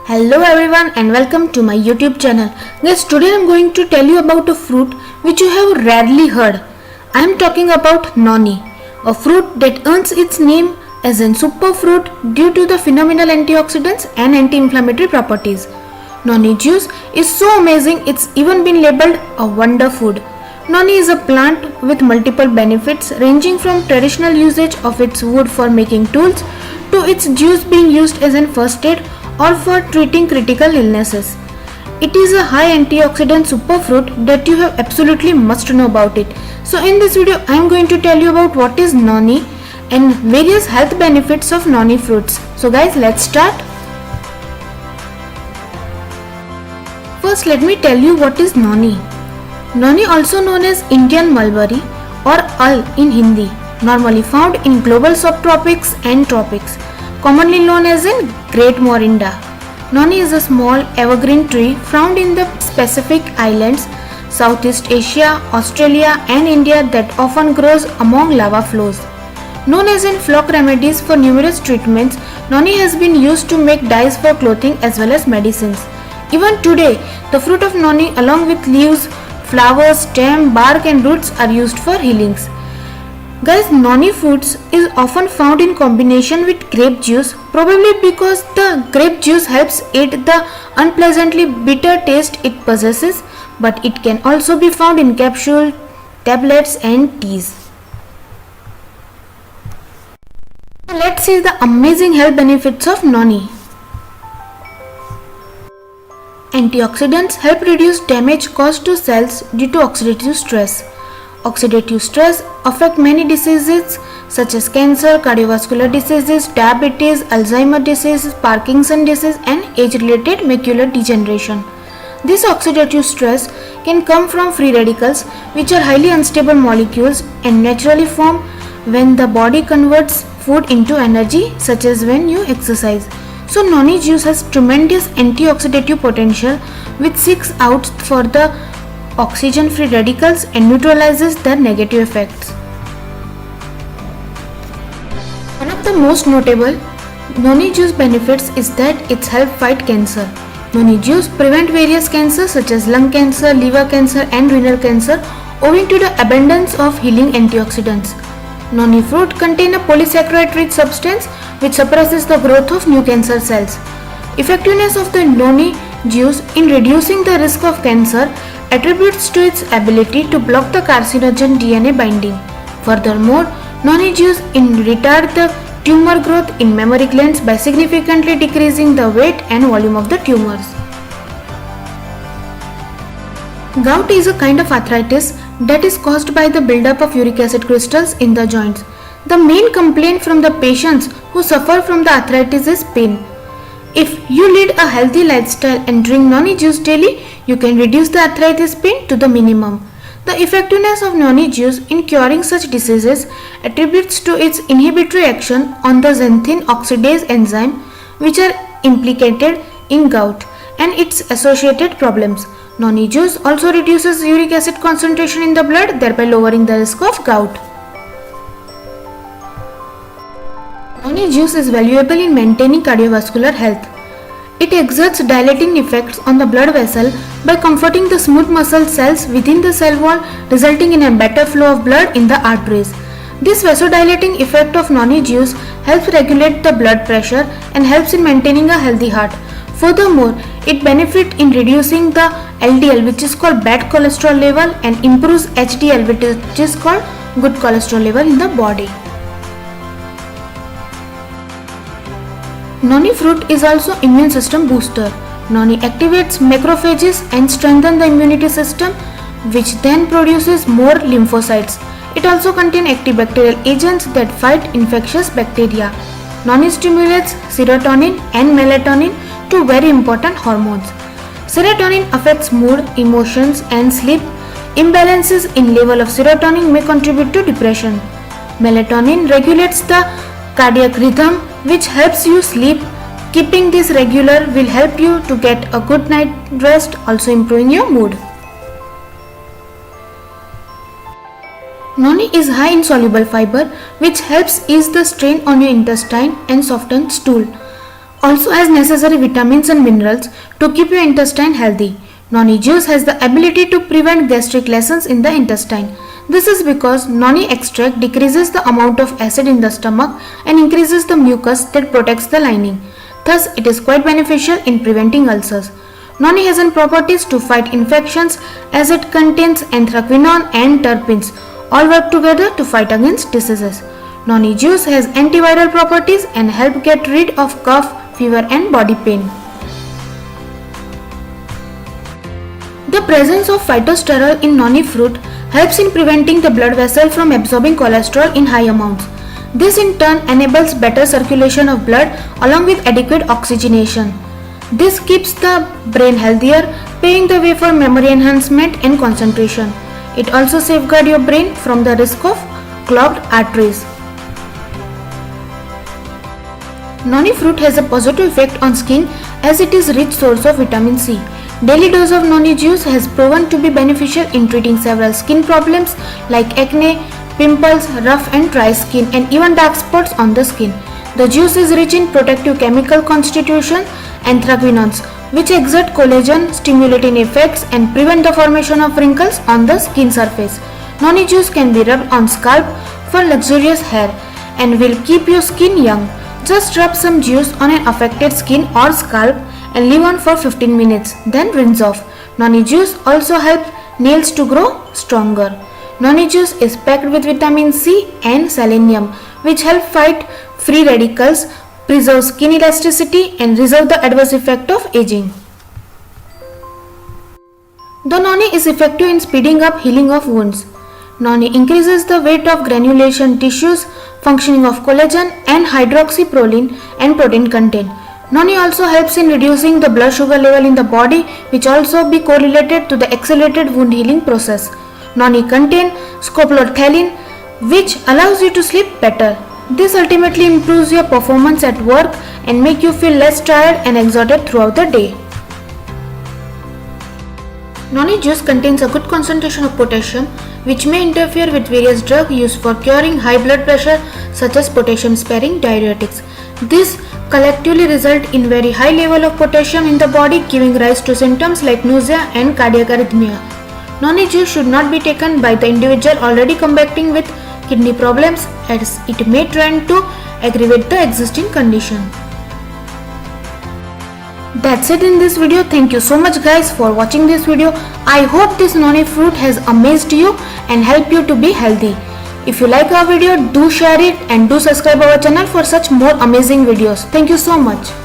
Hello everyone and welcome to my YouTube channel. Guys, today I am going to tell you about a fruit which you have rarely heard. I am talking about noni, a fruit that earns its name as a superfruit due to the phenomenal antioxidants and anti-inflammatory properties. Noni juice is so amazing it's even been labeled a wonder food. Noni is a plant with multiple benefits ranging from traditional usage of its wood for making tools to its juice being used as a first aid or for treating critical illnesses. It is a high antioxidant superfruit that you have absolutely must know about it. So in this video I am going to tell you about what is noni and various health benefits of noni fruits. So guys, let's start. First let me tell you what is noni. Noni, also known as Indian mulberry or al in Hindi, normally found in global subtropics and tropics, commonly known as in Great Morinda. Noni is a small evergreen tree found in the Pacific Islands, Southeast Asia, Australia and India that often grows among lava flows. Known as in folk remedies for numerous treatments, noni has been used to make dyes for clothing as well as medicines. Even today, the fruit of noni along with leaves, flowers, stem, bark and roots are used for healings. Guys, noni fruits is often found in combination with grape juice, probably because the grape juice helps aid the unpleasantly bitter taste it possesses, but it can also be found in capsule, tablets and teas. Let's see the amazing health benefits of noni. Antioxidants help reduce damage caused to cells due to oxidative stress. Oxidative stress affects many diseases such as cancer, cardiovascular diseases, diabetes, Alzheimer's disease, Parkinson's disease and age-related macular degeneration. This oxidative stress can come from free radicals, which are highly unstable molecules and naturally form when the body converts food into energy, such as when you exercise. So noni juice has tremendous antioxidative potential which seeks out for the oxygen free radicals and neutralizes their negative effects. One of the most notable noni juice benefits is that it helps fight cancer. Noni juice prevent various cancers such as lung cancer, liver cancer and renal cancer owing to the abundance of healing antioxidants. Noni fruit contain a polysaccharide rich substance which suppresses the growth of new cancer cells. Effectiveness of the noni juice in reducing the risk of cancer attributes to its ability to block the carcinogen DNA binding. Furthermore, noni juice in retard the tumor growth in mammary glands by significantly decreasing the weight and volume of the tumors. Gout is a kind of arthritis that is caused by the buildup of uric acid crystals in the joints. The main complaint from the patients who suffer from the arthritis is pain. If you lead a healthy lifestyle and drink noni juice daily, you can reduce the arthritis pain to the minimum. The effectiveness of noni juice in curing such diseases attributes to its inhibitory action on the xanthine oxidase enzyme, which are implicated in gout and its associated problems. Noni juice also reduces uric acid concentration in the blood, thereby lowering the risk of gout. Noni juice is valuable in maintaining cardiovascular health. It exerts dilating effects on the blood vessel by comforting the smooth muscle cells within the cell wall, resulting in a better flow of blood in the arteries. This vasodilating effect of noni juice helps regulate the blood pressure and helps in maintaining a healthy heart. Furthermore, it benefits in reducing the LDL, which is called bad cholesterol level, and improves HDL, which is called good cholesterol level in the body. Noni fruit is also immune system booster. Noni activates macrophages and strengthens the immunity system, which then produces more lymphocytes. It also contains antibacterial agents that fight infectious bacteria. Noni stimulates serotonin and melatonin, two very important hormones. Serotonin affects mood, emotions and sleep. Imbalances in level of serotonin may contribute to depression. Melatonin regulates the cardiac rhythm, which helps you sleep. Keeping this regular will help you to get a good night rest, also improving your mood. Noni is high in soluble fiber, which helps ease the strain on your intestine and soften stool. also has necessary vitamins and minerals to keep your intestine healthy. Noni juice has the ability to prevent gastric lesions in the intestine. This is because noni extract decreases the amount of acid in the stomach and increases the mucus that protects the lining. Thus, it is quite beneficial in preventing ulcers. Noni has properties to fight infections as it contains anthraquinone and terpenes. All work together to fight against diseases. Noni juice has antiviral properties and help get rid of cough, fever and body pain. The presence of phytosterol in noni fruit helps in preventing the blood vessel from absorbing cholesterol in high amounts. This in turn enables better circulation of blood along with adequate oxygenation. This keeps the brain healthier, paving the way for memory enhancement and concentration. It also safeguards your brain from the risk of clogged arteries. Noni fruit has a positive effect on skin as it is a rich source of vitamin C. Daily dose of noni juice has proven to be beneficial in treating several skin problems like acne, pimples, rough and dry skin and even dark spots on the skin. The juice is rich in protective chemical constitution anthraquinones which exert collagen stimulating effects and prevent the formation of wrinkles on the skin surface. Noni juice can be rubbed on scalp for luxurious hair and will keep your skin young. Just rub some juice on an affected skin or scalp and leave on for 15 minutes, then rinse off. Noni juice also helps nails to grow stronger. Noni juice is packed with vitamin C and selenium which help fight free radicals, preserve skin elasticity and reserve the adverse effect of aging. The noni is effective in speeding up healing of wounds. Noni increases the weight of granulation tissues, functioning of collagen and hydroxyproline and protein content. Noni also helps in reducing the blood sugar level in the body which also be correlated to the accelerated wound healing process. Noni contain scopolamine which allows you to sleep better. This ultimately improves your performance at work and make you feel less tired and exhausted throughout the day. Noni juice contains a good concentration of potassium which may interfere with various drugs used for curing high blood pressure such as potassium sparing diuretics. This collectively result in very high level of potassium in the body giving rise to symptoms like nausea and cardiac arrhythmia. Noni juice should not be taken by the individual already combating with kidney problems as it may tend to aggravate the existing condition. That's it in this video. Thank you so much guys for watching this video. I hope this noni fruit has amazed you and helped you to be healthy. If you like our video, do share it and do subscribe our channel for such more amazing videos. Thank you so much.